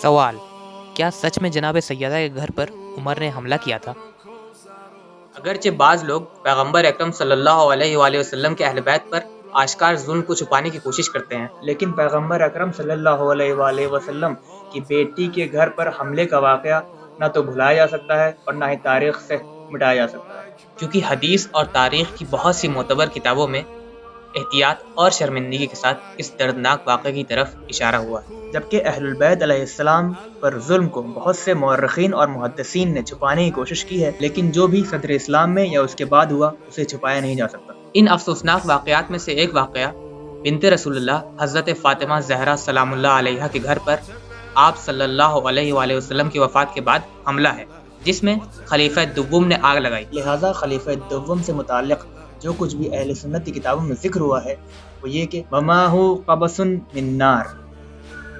سوال: کیا سچ میں جناب سیدہ کے گھر پر عمر نے حملہ کیا تھا؟ اگرچہ بعض لوگ پیغمبر اکرم صلی اللہ علیہ وآلہ وسلم کے اہل بیت پر آشکار ظلم کو چھپانے کی کوشش کرتے ہیں، لیکن پیغمبر اکرم صلی اللہ علیہ وآلہ وسلم کی بیٹی کے گھر پر حملے کا واقعہ نہ تو بھلایا جا سکتا ہے اور نہ ہی تاریخ سے مٹایا جا سکتا ہے، کیونکہ حدیث اور تاریخ کی بہت سی معتبر کتابوں میں احتیاط اور شرمندگی کے ساتھ اس دردناک واقعے کی طرف اشارہ ہوا ہے۔ جبکہ اہل البیت علیہ السلام پر ظلم کو بہت سے مورخین اور محدثین نے چھپانے کی کوشش کی ہے، لیکن جو بھی صدر اسلام میں یا اس کے بعد ہوا اسے چھپایا نہیں جا سکتا۔ ان افسوسناک واقعات میں سے ایک واقعہ بنت رسول اللہ حضرت فاطمہ زہرا سلام اللہ علیہا کے گھر پر آپ صلی اللہ علیہ وآلہ وسلم کی وفات کے بعد حملہ ہے، جس میں خلیفہ دوم نے آگ لگائی۔ لہٰذا خلیفہ دوم سے متعلق جو کچھ بھی اہل سنت کی کتابوں میں ذکر ہوا ہے وہ یہ کہ وما ہو قبس من نار،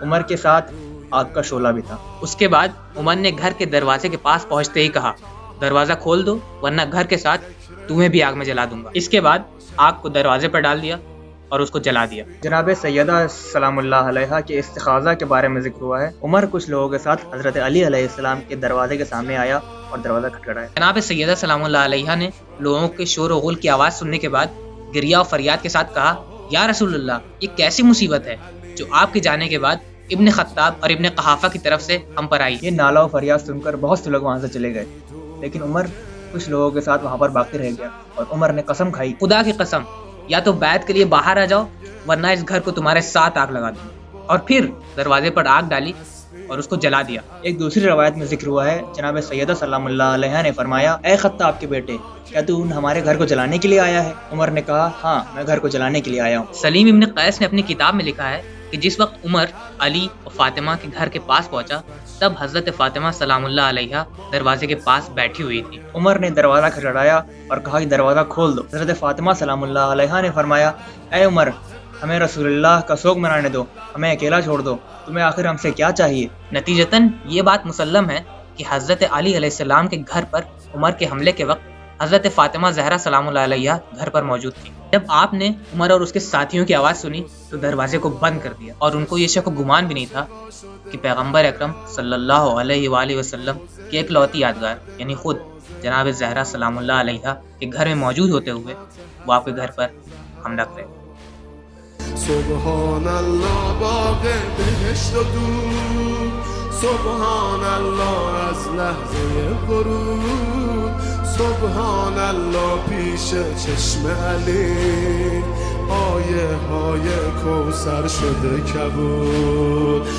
عمر کے ساتھ آگ کا شعلہ بھی تھا۔ اس کے بعد عمر نے گھر کے دروازے کے پاس پہنچتے ہی کہا، دروازہ کھول دو ورنہ گھر کے ساتھ تمہیں بھی آگ میں جلا دوں گا۔ اس کے بعد آگ کو دروازے پر ڈال دیا اور اس کو جلا دیا۔ جناب سیدہ سلام اللہ علیہا کے استخاذہ کے بارے میں ذکر ہوا ہے۔ عمر کچھ لوگوں کے ساتھ حضرت علی علیہ السلام کے دروازے کے سامنے آیا اور دروازہ کھٹکھٹایا۔ جناب سیدہ سلام اللہ علیہا نے لوگوں کے شور و غل کی آواز سننے کے بعد گریہ و فریاد کے ساتھ کہا، یا رسول اللہ، یہ کیسی مصیبت ہے جو آپ کے جانے کے بعد ابن خطاب اور ابن قحافہ کی طرف سے ہم پر آئی۔ یہ نالہ و فریاد سن کر بہت سے لوگ وہاں سے چلے گئے، لیکن عمر کچھ لوگوں کے ساتھ وہاں پر باقی رہ گیا اور عمر نے قسم کھائی، خدا کی قسم، یا تو بیعت کے لیے باہر آ جاؤ ورنہ اس گھر کو تمہارے ساتھ آگ لگا دوں، اور پھر دروازے پر آگ ڈالی اور اس کو جلا دیا۔ ایک دوسری روایت میں ذکر ہوا ہے، جناب سیدہ سلام اللہ علیہ نے فرمایا، اے خطاب کے بیٹے، کیا تو ہمارے گھر کو جلانے کے لیے آیا ہے؟ عمر نے کہا، ہاں، میں گھر کو جلانے کے لیے آیا ہوں۔ سلیم ابن قیس نے اپنی کتاب میں لکھا ہے کہ جس وقت عمر علی اور فاطمہ کے گھر کے پاس پہنچا تب حضرت فاطمہ سلام اللہ علیہا دروازے کے پاس بیٹھی ہوئی تھی۔ عمر نے دروازہ کھٹکھٹایا اور کہا کہ دروازہ کھول دو۔ حضرت فاطمہ سلام اللہ علیہا نے فرمایا، اے عمر، ہمیں رسول اللہ کا سوگ منانے دو، ہمیں اکیلا چھوڑ دو، تمہیں آخر ہم سے کیا چاہیے؟ نتیجتاً یہ بات مسلم ہے کہ حضرت علی علیہ السلام کے گھر پر عمر کے حملے کے وقت حضرت فاطمہ زہرا سلام اللہ علیہا گھر پر موجود تھی۔ جب آپ نے عمر اور اس کے ساتھیوں کی آواز سنی تو دروازے کو بند کر دیا، اور ان کو یہ شک و گمان بھی نہیں تھا کہ پیغمبر اکرم صلی اللہ علیہ وآلہ وسلم کی ایک لوتی یادگار یعنی خود جناب زہرا سلام اللہ علیہا کے گھر میں موجود ہوتے ہوئے وہ آپ کے گھر پر حملہ کرے۔ سبحان اللہ باغ بهشت و دور، سبحان اللہ از لحظه ورود، سبحان اللہ پیش چشم علی، آیه های کوثر شده کبود،